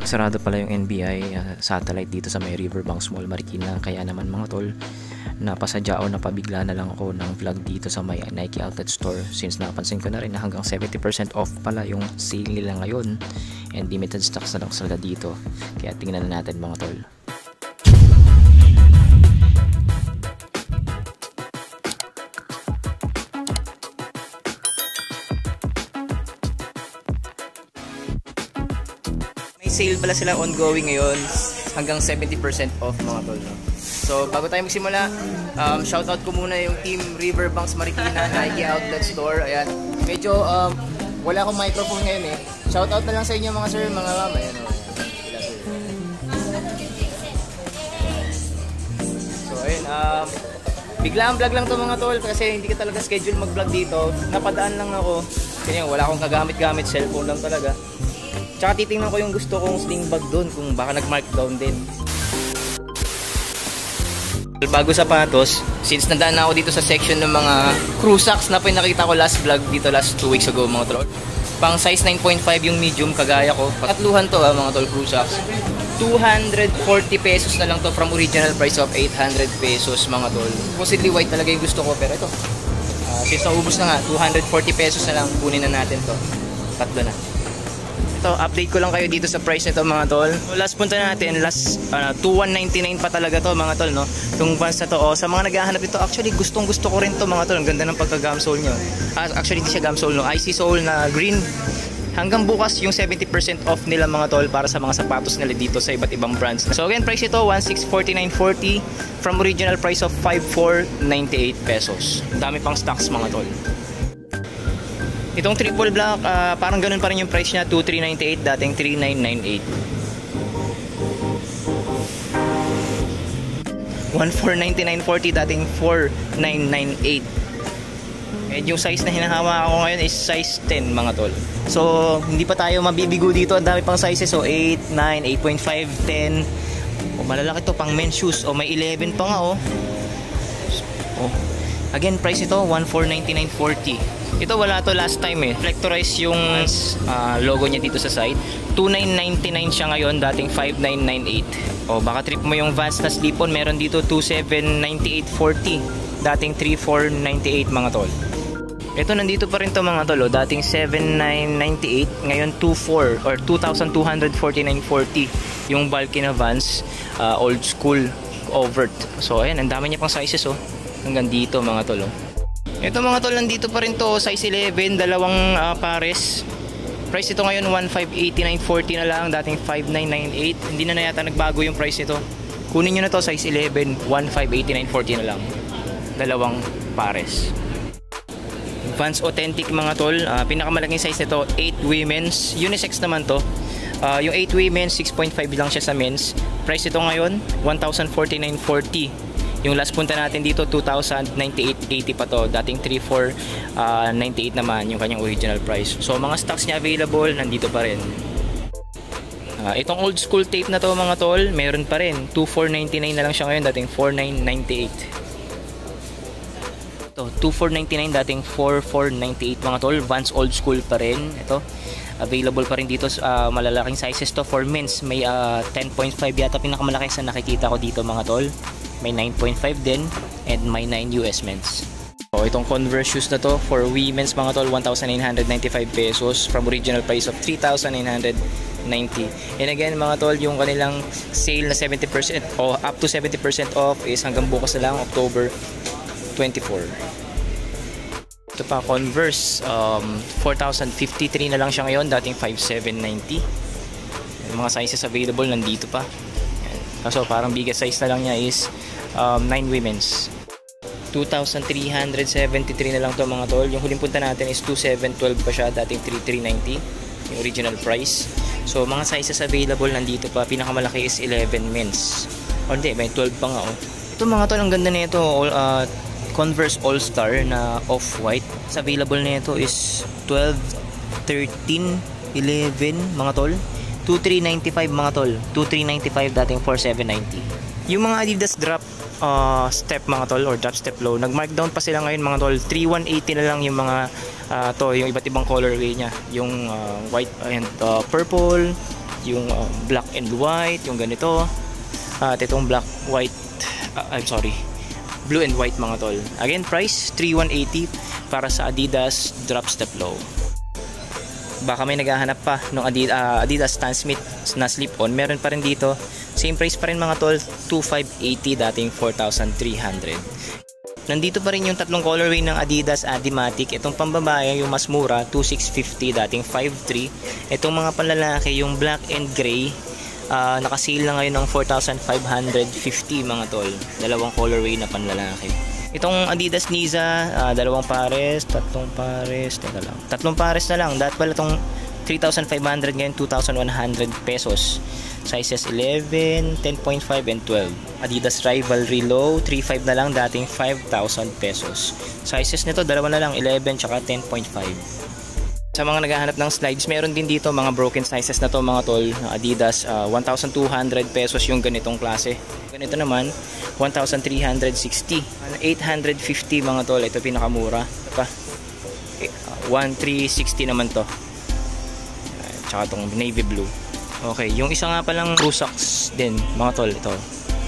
Sarado pala yung NBI satellite dito sa may Riverbanks Mall, Marikina. Kaya naman mga tol, napasadya o napabigla na lang ako ng vlog dito sa may Nike Outlet Store, since napansin ko na rin na hanggang 70% off pala yung sale nila ngayon and limited stocks na lang sila dito. Kaya tingnan na natin mga tol. Sale pala sila ongoing ngayon hanggang 70% off mga tol, no? So bago tayo magsimula, shoutout ko muna yung team Riverbanks Marikina Nike Outlet Store. Ayan, medyo wala akong microphone ngayon eh. Shoutout na lang sa inyo mga sir, mga ma'am. Ayan, oh. So ayun, biglaan vlog lang to mga tol kasi hindi ka talaga schedule mag vlog dito. Napadaan lang ako, kaya wala akong kagamit-gamit, cellphone lang talaga. Tsaka titingnan ko yung gusto kong sling bag doon kung baka nag-markdown din. Bago sapatos, since nandaan na ako dito sa section ng mga crew socks na pinakita ko last vlog dito last 2 weeks ago mga tol. Pang size 9.5 yung medium kagaya ko. Tatluhan to mga tol, crew socks. 240 pesos na lang to from original price of 800 pesos mga tol. Supposedly white talaga yung gusto ko pero ito. Since naubos na nga, 240 pesos na lang, kunin na natin to. Tatlo na. Update ko lang kayo dito sa price nito mga tol. Last punta natin, last 2199 pa talaga to mga tol, no? Itong Vans na to, sa mga naghahanap ito, actually gustong gusto ko rin to mga tol. Ang ganda ng pagka-gum sole nyo. Actually hindi siya gum sole, no? IC sole na green. Hanggang bukas yung 70% off nila mga tol para sa mga sapatos nila dito sa iba't ibang brands. So again, price ito 1649.40 from original price of 5498 pesos. Ang dami pang stocks mga tol. Itong triple black, parang ganun pa rin yung price niya, 2398 dating 3998. 1499.40 dating 4998. And yung size na hinahawa ako ngayon is size 10 mga tol. So hindi pa tayo mabibigo dito, ang dami pang sizes. So 8, 9, 8.5, 10. Malalaki to pang men's shoes. May 11 pa nga Again, price ito 1499.40. Ito wala to last time eh. Reflectorize yung logo niya dito sa side. 2999 siya ngayon, dating 5998. Baka trip mo yung Vans na slip-on, meron dito 2798.40, dating 3498 mga tol. Ito nandito pa rin to mga tol, dating 7998, ngayon 24 or 2249.40 yung bulky na Vans, old school overt. So ayan, ang dami niya pang sizes hanggang dito mga tol. Ito mga tol, nandito pa rin to, size 11, dalawang pares. Price ito ngayon 1589.40 na lang, dating 5998. Hindi na yata nagbago yung price nito. Kunin nyo na to, size 11, 1589.40 na lang. Dalawang pares. Vans Authentic mga tol, pinakamalaking size nito 8 women's, unisex naman to. Yung 8 women's 6.5 lang siya sa men's. Price ito ngayon 1049.40. Yung last punta natin dito 2098.80 pa to, dating 3498 naman yung kanyang original price. So mga stocks niya available nandito pa rin. Itong old school tape na to mga tol, meron pa rin, 2499 na lang siya ngayon, dating 4998. Ito 2499 dating 4498 mga tol. Vans old school pa rin ito. Available pa rin dito, malalaking sizes to for men's. May 10.5 yata pinakamalaki sa nakikita ko dito mga tol. May 9.5 din and may 9 US men's. Itong Converse shoes na to for women's mga tol, 1,995 pesos from original price of 3,990. And again mga tol, yung kanilang sale na 70% o up to 70% off is hanggang bukas na lang, October 24. Ito pa, Converse, 4,053 na lang siya ngayon, dating 5,790. Yung mga sizes available nandito pa. Kaso parang biggest size na lang niya is 9 women's. 2,373 na lang to mga tol. Yung huling punta natin is 2,712 pa siya, dating 3,390 yung original price. So mga sizes available nandito pa. Pinakamalaki is 11 men's. Hindi, may 12 pa nga Ito mga tol, ang ganda nito, Converse All-Star na off-white. Sa available nito is 12, 13, 11 mga tol. 2395 mga tol. 2395 dating 4790. Yung mga Adidas drop step mga tol or drop step low, nag-markdown pa sila ngayon mga tol. 3180 na lang yung mga yung iba't ibang colorway niya. Yung white and purple, yung black and white, yung ganito. At itong black, white, I'm sorry, blue and white mga tol. Again, price 3,180 para sa Adidas Drop Step Low. Baka may naghahanap pa ng Adidas Stan Smith na slip-on. Meron pa rin dito. Same price pa rin mga tol, 2,580 dating 4,300. Nandito pa rin yung tatlong colorway ng Adidas Adimatic. Itong pambabae, yung mas mura, 2,650 dating 5,300. Itong mga panlalaki, yung black and gray, nakasale na ngayon ng 4,550 mga tol. Dalawang colorway na panlalaki. Itong Adidas Niza, dalawang pares, tatlong pares, teka lang. Tatlong pares na lang. Dahil pala itong 3,500 ngayon, 2,100 pesos. Sizes 11, 10.5, and 12. Adidas Rivalry Low, 3,500 na lang, dating 5,000 pesos. Sizes nito, dalawa na lang, 11 tsaka 10.5. Sa mga naghahanap ng slides, meron din dito mga broken sizes na to mga tol. Adidas, 1,200 pesos yung ganitong klase. Ganito naman, 1,360. 850 mga tol, ito pinakamura. Ito 1,360 naman to. Tsaka itong navy blue. Okay, yung isa nga palang True Socks din mga tol, ito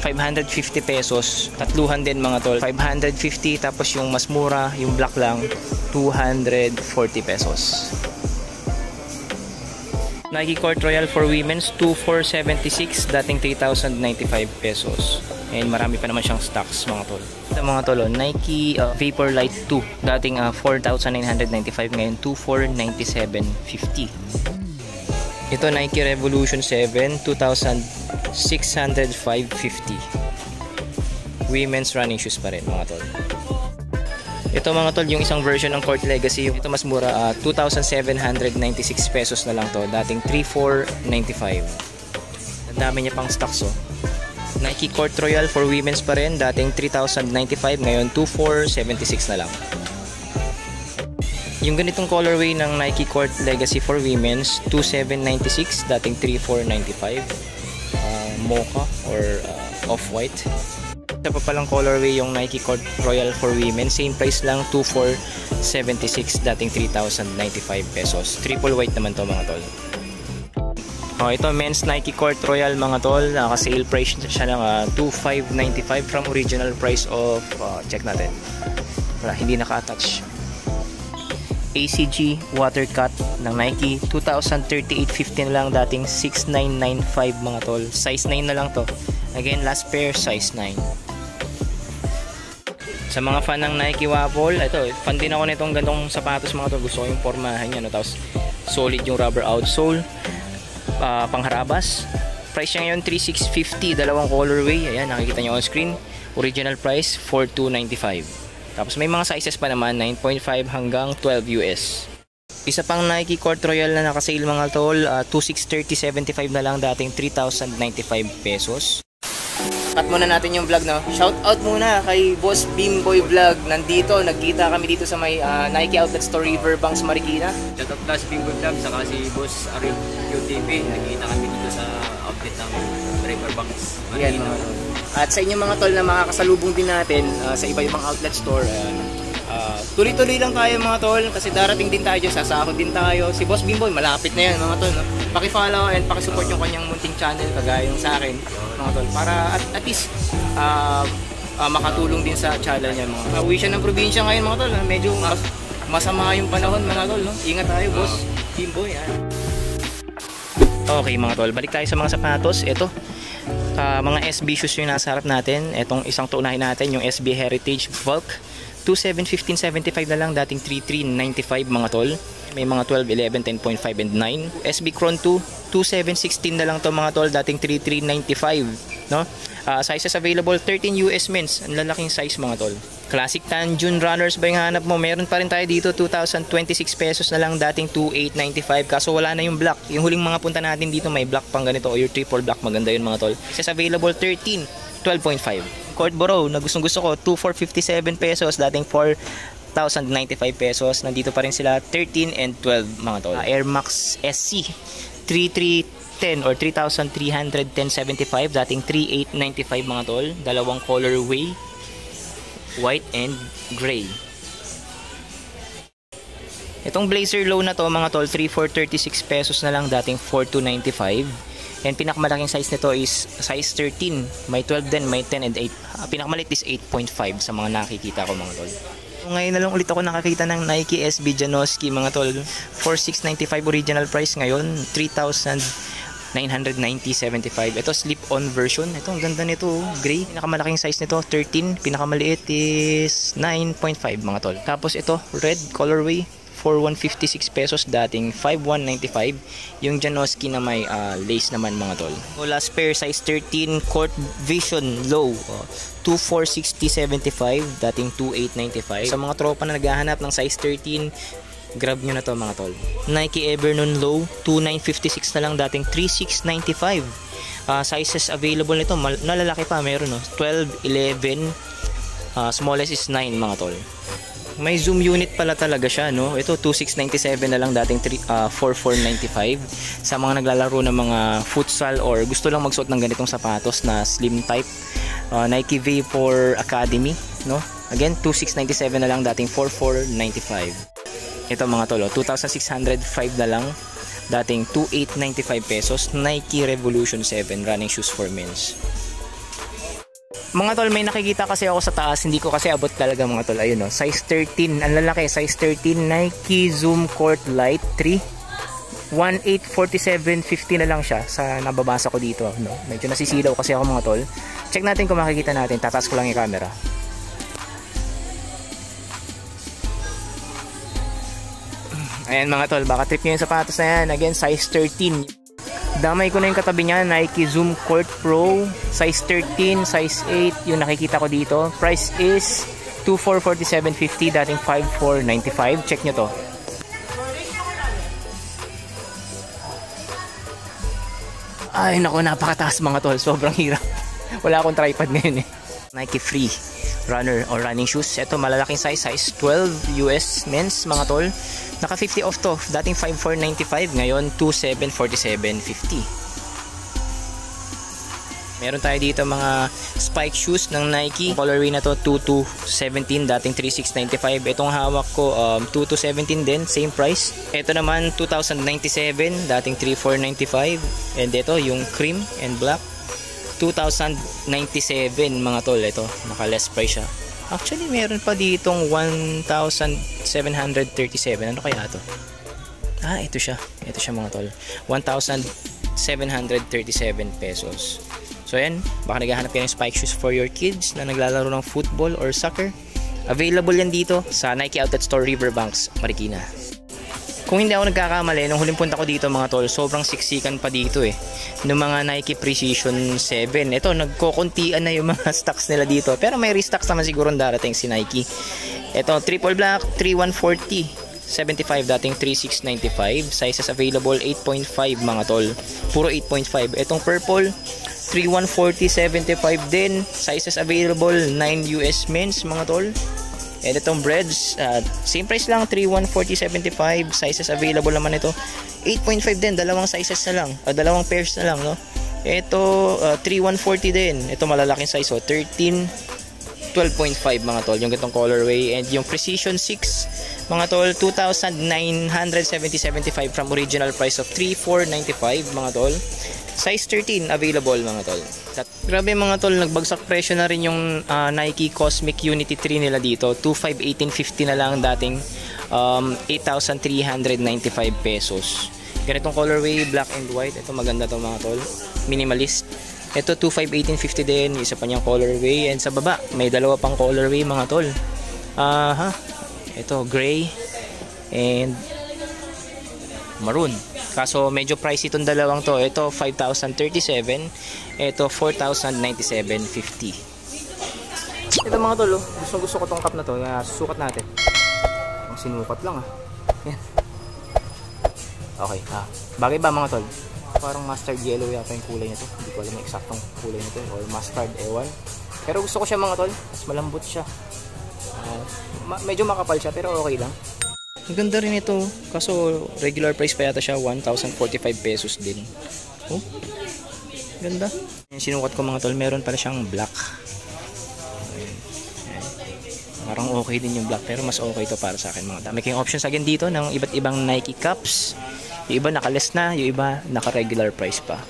550 pesos, tatluhan din mga tol, 550. Tapos yung mas mura, yung black lang, 240 pesos. Nike Court Royal for Women's, 2,476, dating 3,095 pesos. And marami pa naman siyang stocks mga tol. Ito mga tol, Nike Vapor Light 2, dating 4,995, ngayon 2,497.50. Ito Nike Revolution 7, 2,605.50. Women's running shoes pa rin mga tol. Ito mga tol, yung isang version ng Court Legacy, ito mas mura, 2,796 pesos na lang to, dating 3,495. Ang dami niya pang stocks oh. Nike Court Royal for Women's pa rin, dating 3,095, ngayon 2,476 na lang. Yung ganitong colorway ng Nike Court Legacy for Women's, 2,796, dating 3,495. Mocha or off-white. Ito pa palang colorway yung Nike Court Royal for Women, same price lang, 2,476, dating 3,095 pesos. Triple white naman to mga tol. Ito men's Nike Court Royal mga tol, naka-sale price siya ng 2,595 from original price of check natin. Wala, hindi naka-attach. ACG water cut ng Nike, 2,038.50 na lang, dating 6,995 mga tol. Size 9 na lang to. Again, last pair size 9. Sa mga fan ng Nike Waffle, ito, fan din ako nitong ganitong sapatos mga tol. Gusto ko yung pormahan niya, no? Tapos solid yung rubber outsole, pangharabas. Price niya ngayon 3,650, dalawang colorway. Ayan, nakikita niyo on screen. Original price 4,295. Tapos may mga sizes pa naman, 9.5 hanggang 12 US. Isa pang Nike Court Royal na nakasale mga tol, 2,630.75 na lang, dating 3,095 pesos. Cut muna natin yung vlog, no? Shout out muna kay Boss Bimboy Vlog. Nandito, nagkita kami dito sa may Nike Outlet Store, Riverbanks, Marikina. Shout out plus Bimboy Vlog, saka si Boss Ariel QTV. Nagkita kami dito sa outlet ng Riverbanks, Marikina. Yan, at sa inyong mga tol na makakasalubong din natin sa iba-ibang outlet store, tuloy-tuloy lang tayo mga tol, kasi darating din tayo dyan, sasahod din tayo. Si Boss Bimboy, malapit na yan mga tol, no? Paki-follow and paki-support yung kanyang munting channel, kagaya yung sa akin mga tol, para at least makatulong din sa channel niya mga tol. Uwi siya ng probinsya ngayon mga tol, medyo masama yung panahon mga tol, no? Ingat tayo Boss Bimboy. Okay mga tol, balik tayo sa mga sapatos. Ito, mga SB shoes yung nasa harap natin. Etong isang tuunahin natin, yung SB Heritage Bulk, 2,715.75 na lang, dating 3,395 mga tol. May mga 12, 11, 10.5 and 9. SB Cron 2, 2,716 na lang to mga tol, dating 3,395, no? Sizes available, 13 US men's, ang lalaking size mga tol. Classic Tanjun Runners ba yung hanap mo? Meron pa rin tayo dito, 2,026 pesos na lang, dating 2,895. Kaso wala na yung black. Yung huling mga punta natin dito may black pang ganito, o yung triple black, maganda yun mga tol. Sizes available, 13, 12.5. Court Borough na gustong gusto ko, 2,457 pesos, dating 4,095 pesos. Nandito pa rin sila, 13 and 12 mga tol. Air Max SC 3,310 or 3,310.75, dating 3,895 mga tol. Dalawang colorway, white and gray. Itong Blazer Low na to mga tol, 3,436 pesos na lang, dating 4,295. And pinakamalaking size nito is size 13. May 12 din, may 10 and 8. Pinakamalit is 8.5 sa mga nakikita ko mga tol. Ngayon na lang ulit ako nakakita ng Nike SB Janoski mga tol. 4,695 original price, ngayon 3,990.75. Ito slip-on version. Ito ang ganda nito, gray. Pinakamalaking size nito 13, pinakamaliit is 9.5 mga tol. Tapos ito red colorway, 4,156 pesos, dating 5,195. Yung Janoski na may lace naman mga tol. Last pair size 13 Court Vision Low, 2,460.75, dating 2,895. Sa mga tropa na naghahanap ng size 13, grab nyo na to mga tol. Nike Evernoon Low, 2,956 na lang, dating 3,695. Sizes available nito, nalalaki pa, meron 12, 11, smallest is 9 mga tol. May zoom unit pala talaga siya, no? Ito 2,697 na lang, dating 4,495. Sa mga naglalaro ng mga futsal or gusto lang magsuot ng ganitong sapatos na slim type, Nike Vapor Academy, no? Again 2,697 na lang, dating 4,495. Ito mga tolo, 2,605 na lang, dating 2,895 pesos. Nike Revolution 7 running shoes for men's. Mga tol, may nakikita kasi ako sa taas, hindi ko kasi abot talaga mga tol. Ayun, no? Size 13, ang lalaki, size 13 Nike Zoom Court Light 3, 1,847.50 na lang siya sa nababasa ko dito, no? Medyo nasisilaw kasi ako mga tol. Check natin kung makikita natin, tataas ko lang yung camera. Ayan mga tol, baka trip nyo yung sapatos na yan. Again, size 13. Damay ko na yung katabi niya, Nike Zoom Court Pro, size 13, size 8, yung nakikita ko dito. Price is 2,447.50, dating 5,495. Check nyo to. Ay naku, napakataas mga tol, sobrang hirap. Wala akong tripod ngayon eh. Nike Free runner or running shoes. Ito malalaking size, size 12 US men's mga tol. Naka 50 off to, dating 5,495, ngayon 2,747.50. Meron tayo dito mga spike shoes ng Nike. Colorway na to 2,217, dating 3,695. Itong hawak ko 2,217 din, same price. Ito naman 2,097, dating 3,495. And ito yung cream and black, 2,097 mga tol. Ito naka less price siya. Actually meron pa ditong 1,737. Ano kaya ito? Ito siya mga tol, 1,737 pesos. So yan, baka naghahanap kayo ng spike shoes for your kids na naglalaro ng football or soccer. Available yan dito sa Nike Outlet Store, Riverbanks, Marikina. Kung hindi ako nagkakamali, nung huling punta ko dito mga tol, sobrang siksikan pa dito eh. Ng mga Nike Precision 7. Ito, nagkokontian na yung mga stocks nila dito. Pero may restocks naman siguro darating si Nike. Ito, triple black, 3,140.75, dating 3,695. Sizes available, 8.5 mga tol. Puro 8.5. Itong purple, 3,140.75 din. Sizes available, 9 US men's mga tol. And itong breads, same price lang, 3,140.75. Sizes available naman ito, 8.5 din, dalawang sizes na lang, dalawang pairs na lang, no? Ito 3,140 din. Ito malalaking size, 13, 12.5 mga tol, yung gantong colorway. And yung Precision 6 mga tol, 2,970.75 from original price of 3,495 mga tol. Size 13 available mga tol. Grabe mga tol, nagbagsak presyo na rin yung Nike Cosmic Unity 3 nila dito. 2,518.50 na lang, dating 8,395 pesos. Ganitong colorway, black and white. Ito maganda to mga tol, minimalist. Ito 2,518.50 din, isa pa niyang colorway. And sa baba may dalawa pang colorway mga tol. Ito gray and maroon. Kaso medyo pricey itong dalawang to. Ito 5,037, ito 4,097.50. Ito mga tol, gusto ko tong cup na to. Susukat natin. Ang sinukat lang Yan. Okay, bagay ba mga tol? Parang mustard yellow yata yung kulay nito. Hindi ko alam yung eksaktong kulay nito, or mustard, ewan. Pero gusto ko siya mga tol, mas malambot siya. Medyo makapal siya pero okay lang. Ang ganda rin ito, kaso regular price pa yata siya, 1,045 pesos din. Oh, ganda. Yung sinukat ko mga tol, meron pala siyang black. Parang okay din yung black pero mas okay to para sa akin mga. Dami kayong options again dito ng iba't ibang Nike caps. Yung iba naka-less na, yung iba naka-regular price pa.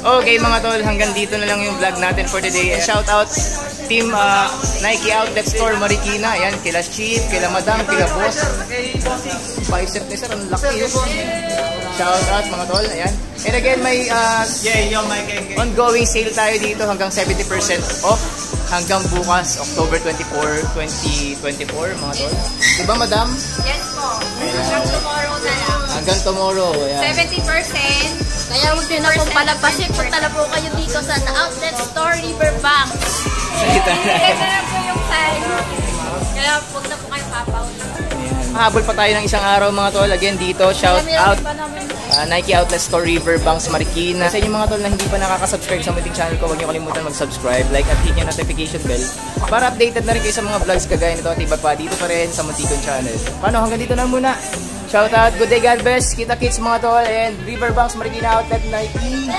Okay mga tol, hanggang dito na lang yung vlog natin for today. Shout out team Nike Outlet Store Marikina. Ayan, kila Chief, kila Madam, kila Boss. Bicep ni sir, ang laki yun. Shout out mga tol, ayan. And again, may ongoing sale tayo dito hanggang 70% off. Hanggang bukas, October 24, 2024 mga tol. Diba Madam? Yes po. Hanggang tomorrow na lang. Hanggang tomorrow, ayan. 70%. Kaya huwag nyo na pong palapasin. Punta na po kayo dito sa Outlet Store Riverbank. Salita na. Ito na po yung sign. Kaya huwag na po kayo papaw. Mahabol pa tayo ng isang araw mga tol. Again dito, shout out Nike Outlet Store Riverbanks Marikina. Sa inyo mga tol na hindi pa nakaka-subscribe sa munting channel ko, huwag nyo kalimutan mag-subscribe, like at hit yung notification bell para updated na rin kayo sa mga vlogs kagaya nito at iba pa dito pa rin sa Muntikon channel. Paano? Hanggang dito na muna. Shout out, good day, God bless, kita kits mga tol, and Riverbanks Marikina Outlet Nike.